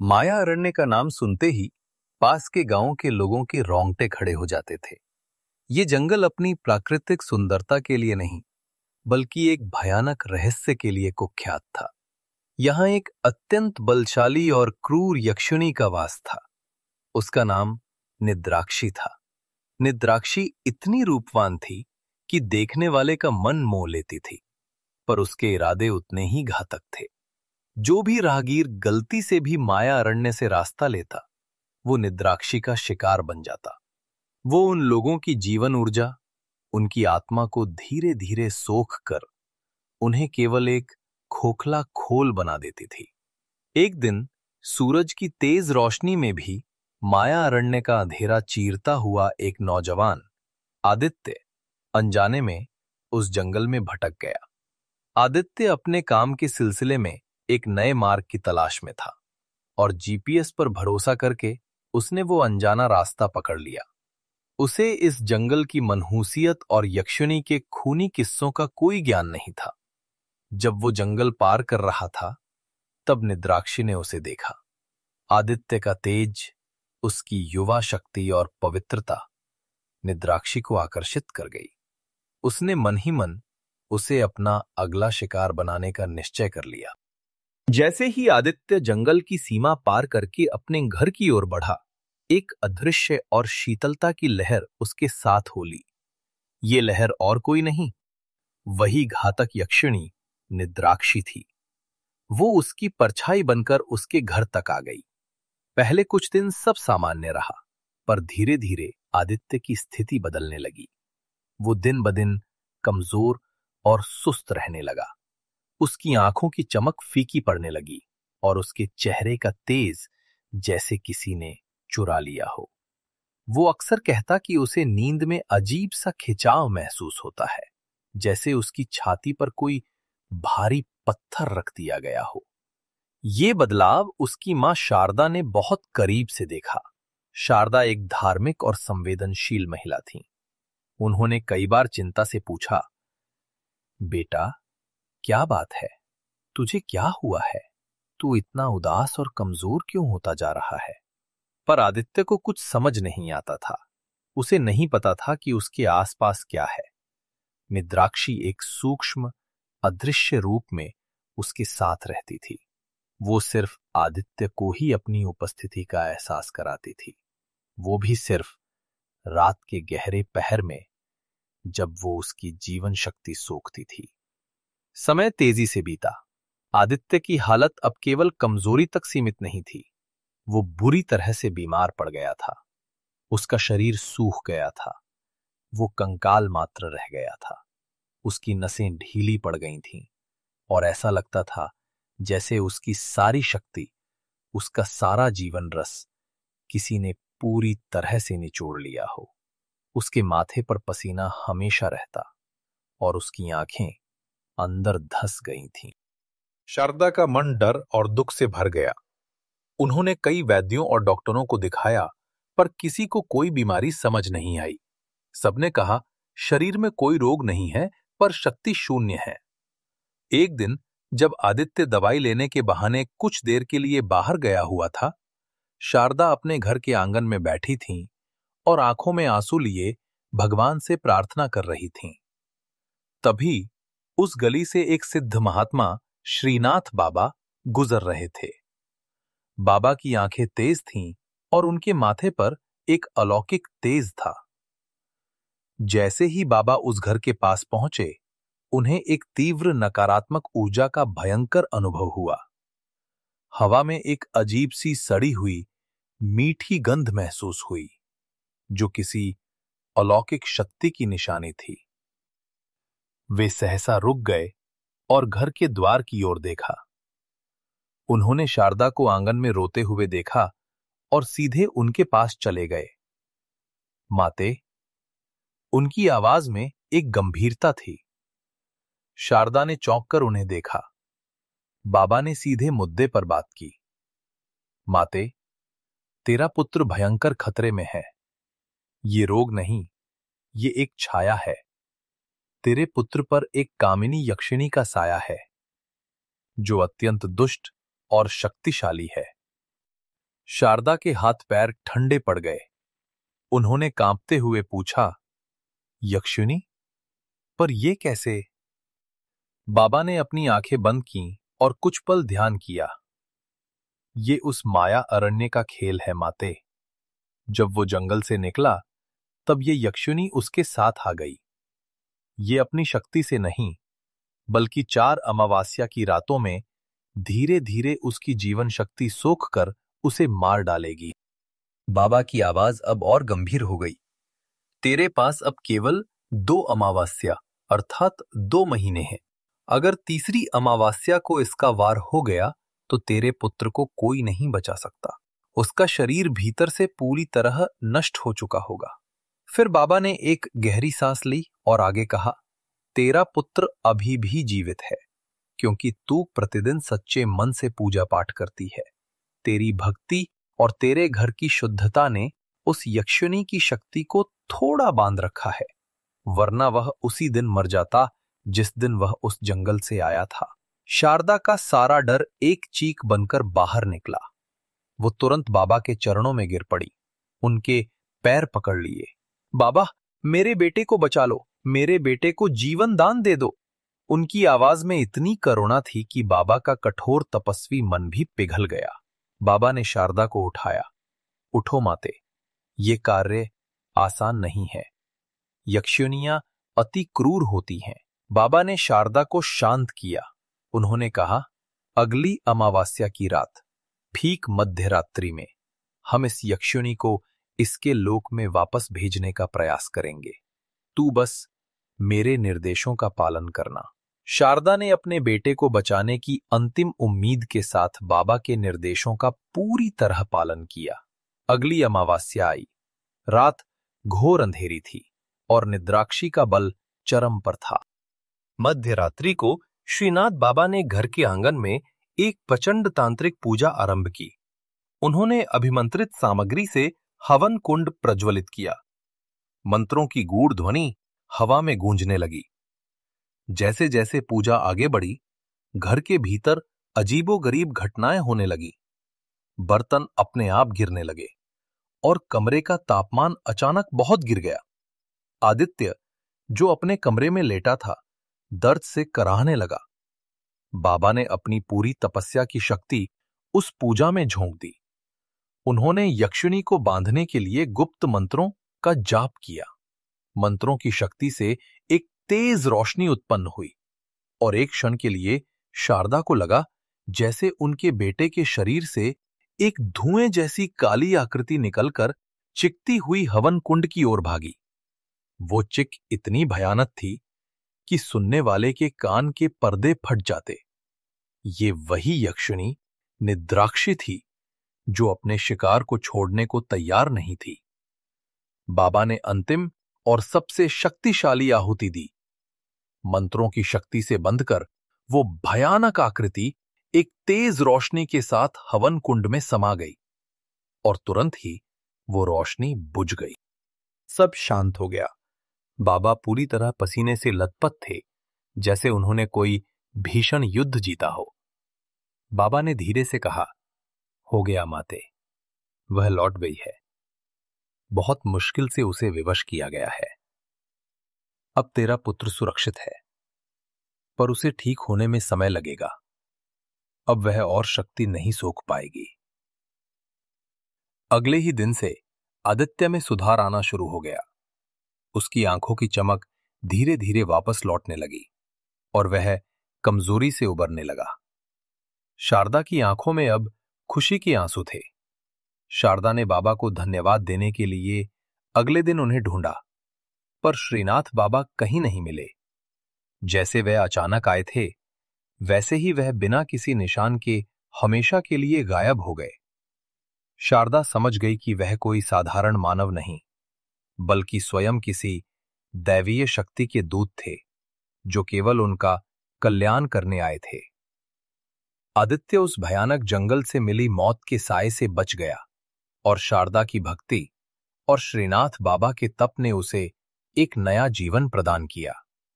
माया अरण्य का नाम सुनते ही पास के गांवों के लोगों के रोंगटे खड़े हो जाते थे। ये जंगल अपनी प्राकृतिक सुंदरता के लिए नहीं, बल्कि एक भयानक रहस्य के लिए कुख्यात था। यहाँ एक अत्यंत बलशाली और क्रूर यक्षिणी का वास था। उसका नाम निद्राक्षी था। निद्राक्षी इतनी रूपवान थी कि देखने वाले का मन मोह लेती थी, पर उसके इरादे उतने ही घातक थे। जो भी राहगीर गलती से भी माया अरण्य से रास्ता लेता, वो निद्राक्षी का शिकार बन जाता। वो उन लोगों की जीवन ऊर्जा, उनकी आत्मा को धीरे धीरे सोख कर उन्हें केवल एक खोखला खोल बना देती थी। एक दिन सूरज की तेज रोशनी में भी माया अरण्य का अंधेरा चीरता हुआ एक नौजवान आदित्य अनजाने में उस जंगल में भटक गया। आदित्य अपने काम के सिलसिले में एक नए मार्ग की तलाश में था और जीपीएस पर भरोसा करके उसने वो अनजाना रास्ता पकड़ लिया। उसे इस जंगल की मनहूसियत और यक्षिणी के खूनी किस्सों का कोई ज्ञान नहीं था। जब वो जंगल पार कर रहा था, तब निद्राक्षी ने उसे देखा। आदित्य का तेज, उसकी युवा शक्ति और पवित्रता निद्राक्षी को आकर्षित कर गई। उसने मन ही मन उसे अपना अगला शिकार बनाने का निश्चय कर लिया। जैसे ही आदित्य जंगल की सीमा पार करके अपने घर की ओर बढ़ा, एक अदृश्य और शीतलता की लहर उसके साथ हो ली। ये लहर और कोई नहीं, वही घातक यक्षिणी निद्राक्षी थी। वो उसकी परछाई बनकर उसके घर तक आ गई। पहले कुछ दिन सब सामान्य रहा, पर धीरे धीरे आदित्य की स्थिति बदलने लगी। वो दिन ब दिन कमजोर और सुस्त रहने लगा। उसकी आंखों की चमक फीकी पड़ने लगी और उसके चेहरे का तेज जैसे किसी ने चुरा लिया हो। वो अक्सर कहता कि उसे नींद में अजीब सा खिंचाव महसूस होता है, जैसे उसकी छाती पर कोई भारी पत्थर रख दिया गया हो। ये बदलाव उसकी मां शारदा ने बहुत करीब से देखा। शारदा एक धार्मिक और संवेदनशील महिला थी। उन्होंने कई बार चिंता से पूछा, बेटा, क्या बात है? तुझे क्या हुआ है? तू इतना उदास और कमजोर क्यों होता जा रहा है? पर आदित्य को कुछ समझ नहीं आता था। उसे नहीं पता था कि उसके आसपास क्या है। निद्राक्षी एक सूक्ष्म, अदृश्य रूप में उसके साथ रहती थी। वो सिर्फ आदित्य को ही अपनी उपस्थिति का एहसास कराती थी, वो भी सिर्फ रात के गहरे पहर में, जब वो उसकी जीवन शक्ति सोखती थी। समय तेजी से बीता। आदित्य की हालत अब केवल कमजोरी तक सीमित नहीं थी। वो बुरी तरह से बीमार पड़ गया था। उसका शरीर सूख गया था। वो कंकाल मात्र रह गया था। उसकी नसें ढीली पड़ गई थीं और ऐसा लगता था जैसे उसकी सारी शक्ति, उसका सारा जीवन रस किसी ने पूरी तरह से निचोड़ लिया हो। उसके माथे पर पसीना हमेशा रहता और उसकी आंखें अंदर धंस गई थीं। शारदा का मन डर और दुख से भर गया। उन्होंने कई वैद्यों और डॉक्टरों को दिखाया, पर किसी को कोई बीमारी समझ नहीं आई। सबने कहा, शरीर में कोई रोग नहीं है, पर शक्ति शून्य है। एक दिन जब आदित्य दवाई लेने के बहाने कुछ देर के लिए बाहर गया हुआ था, शारदा अपने घर के आंगन में बैठी थीं और आंखों में आंसू लिए भगवान से प्रार्थना कर रही थीं। तभी उस गली से एक सिद्ध महात्मा श्रीनाथ बाबा गुजर रहे थे। बाबा की आंखें तेज थीं और उनके माथे पर एक अलौकिक तेज था। जैसे ही बाबा उस घर के पास पहुंचे, उन्हें एक तीव्र नकारात्मक ऊर्जा का भयंकर अनुभव हुआ। हवा में एक अजीब सी सड़ी हुई मीठी गंध महसूस हुई, जो किसी अलौकिक शक्ति की निशानी थी। वे सहसा रुक गए और घर के द्वार की ओर देखा। उन्होंने शारदा को आंगन में रोते हुए देखा और सीधे उनके पास चले गए। माते, उनकी आवाज में एक गंभीरता थी। शारदा ने चौंक कर उन्हें देखा। बाबा ने सीधे मुद्दे पर बात की। माते, तेरा पुत्र भयंकर खतरे में है। ये रोग नहीं, ये एक छाया है। तेरे पुत्र पर एक कामिनी यक्षिणी का साया है, जो अत्यंत दुष्ट और शक्तिशाली है। शारदा के हाथ पैर ठंडे पड़ गए। उन्होंने कांपते हुए पूछा, यक्षिणी, पर ये कैसे? बाबा ने अपनी आंखें बंद की और कुछ पल ध्यान किया। ये उस माया अरण्य का खेल है माते। जब वो जंगल से निकला तब ये यक्षिणी उसके साथ आ गई। ये अपनी शक्ति से नहीं, बल्कि 4 अमावस्या की रातों में धीरे धीरे उसकी जीवन शक्ति सोख कर उसे मार डालेगी। बाबा की आवाज अब और गंभीर हो गई। तेरे पास अब केवल 2 अमावस्या अर्थात 2 महीने हैं। अगर तीसरी अमावस्या को इसका वार हो गया तो तेरे पुत्र को कोई नहीं बचा सकता। उसका शरीर भीतर से पूरी तरह नष्ट हो चुका होगा। फिर बाबा ने एक गहरी सांस ली और आगे कहा, तेरा पुत्र अभी भी जीवित है, क्योंकि तू प्रतिदिन सच्चे मन से पूजा पाठ करती है। तेरी भक्ति और तेरे घर की शुद्धता ने उस यक्षिणी की शक्ति को थोड़ा बांध रखा है, वरना वह उसी दिन मर जाता जिस दिन वह उस जंगल से आया था। शारदा का सारा डर एक चीख बनकर बाहर निकला। वो तुरंत बाबा के चरणों में गिर पड़ी, उनके पैर पकड़ लिए। बाबा, मेरे बेटे को बचा लो, मेरे बेटे को जीवन दान दे दो। उनकी आवाज में इतनी करुणा थी कि बाबा का कठोर तपस्वी मन भी पिघल गया। बाबा ने शारदा को उठाया। उठो माते, ये कार्य आसान नहीं है। यक्षिणियां अति क्रूर होती हैं। बाबा ने शारदा को शांत किया। उन्होंने कहा, अगली अमावस्या की रात, ठीक मध्य रात्रि में, हम इस यक्षिणी को इसके लोक में वापस भेजने का प्रयास करेंगे। तू बस मेरे निर्देशों का पालन करना। शारदा ने अपने बेटे को बचाने की अंतिम उम्मीद के साथ बाबा के निर्देशों का पूरी तरह पालन किया। अगली अमावस्या आई। रात घोर अंधेरी थी और निद्राक्षी का बल चरम पर था। मध्य रात्रि को श्रीनाथ बाबा ने घर के आंगन में एक प्रचंड तांत्रिक पूजा आरंभ की। उन्होंने अभिमंत्रित सामग्री से हवन कुंड प्रज्वलित किया। मंत्रों की गूढ़ ध्वनि हवा में गूंजने लगी। जैसे जैसे पूजा आगे बढ़ी, घर के भीतर अजीबोगरीब घटनाएं होने लगी। बर्तन अपने आप गिरने लगे और कमरे का तापमान अचानक बहुत गिर गया। आदित्य, जो अपने कमरे में लेटा था, दर्द से कराहने लगा। बाबा ने अपनी पूरी तपस्या की शक्ति उस पूजा में झोंक दी। उन्होंने यक्षिणी को बांधने के लिए गुप्त मंत्रों का जाप किया। मंत्रों की शक्ति से एक तेज रोशनी उत्पन्न हुई और एक क्षण के लिए शारदा को लगा जैसे उनके बेटे के शरीर से एक धुएं जैसी काली आकृति निकलकर चिकती हुई हवन कुंड की ओर भागी। वो चिक इतनी भयानक थी कि सुनने वाले के कान के पर्दे फट जाते। ये वही यक्षिणी निद्राक्षी थी जो अपने शिकार को छोड़ने को तैयार नहीं थी। बाबा ने अंतिम और सबसे शक्तिशाली आहुति दी। मंत्रों की शक्ति से बंधकर वो भयानक आकृति एक तेज रोशनी के साथ हवन कुंड में समा गई और तुरंत ही वो रोशनी बुझ गई। सब शांत हो गया। बाबा पूरी तरह पसीने से लथपथ थे, जैसे उन्होंने कोई भीषण युद्ध जीता हो। बाबा ने धीरे से कहा, हो गया माते, वह लौट गई है। बहुत मुश्किल से उसे विवश किया गया है। अब तेरा पुत्र सुरक्षित है, पर उसे ठीक होने में समय लगेगा। अब वह और शक्ति नहीं सोख पाएगी। अगले ही दिन से आदित्य में सुधार आना शुरू हो गया। उसकी आंखों की चमक धीरे धीरे वापस लौटने लगी और वह कमजोरी से उबरने लगा। शारदा की आंखों में अब खुशी के आंसू थे। शारदा ने बाबा को धन्यवाद देने के लिए अगले दिन उन्हें ढूंढा, पर श्रीनाथ बाबा कहीं नहीं मिले। जैसे वह अचानक आए थे, वैसे ही वह बिना किसी निशान के हमेशा के लिए गायब हो गए। शारदा समझ गई कि वह कोई साधारण मानव नहीं, बल्कि स्वयं किसी दैवीय शक्ति के दूत थे, जो केवल उनका कल्याण करने आए थे। आदित्य उस भयानक जंगल से मिली मौत के साए से बच गया और शारदा की भक्ति और श्रीनाथ बाबा के तप ने उसे एक नया जीवन प्रदान किया।